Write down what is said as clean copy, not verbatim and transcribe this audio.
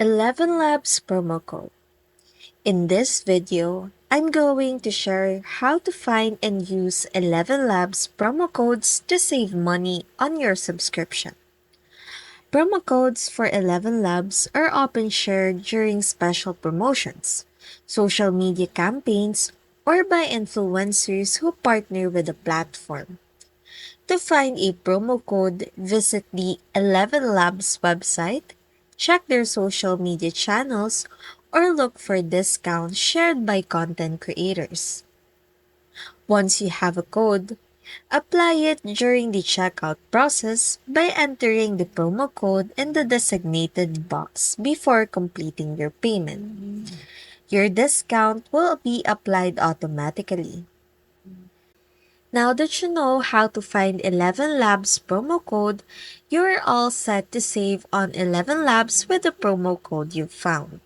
11 Labs promo code. In this video, I'm going to share how to find and use 11 Labs promo codes to save money on your subscription. Promo codes for 11 Labs are often shared during special promotions, social media campaigns, or by influencers who partner with the platform. To find a promo code, visit the 11 Labs website, check their social media channels, or look for discounts shared by content creators. Once you have a code, apply it during the checkout process by entering the promo code in the designated box before completing your payment. Your discount will be applied automatically. Now that you know how to find 11 Labs promo code, you are all set to save on 11 Labs with the promo code you've found.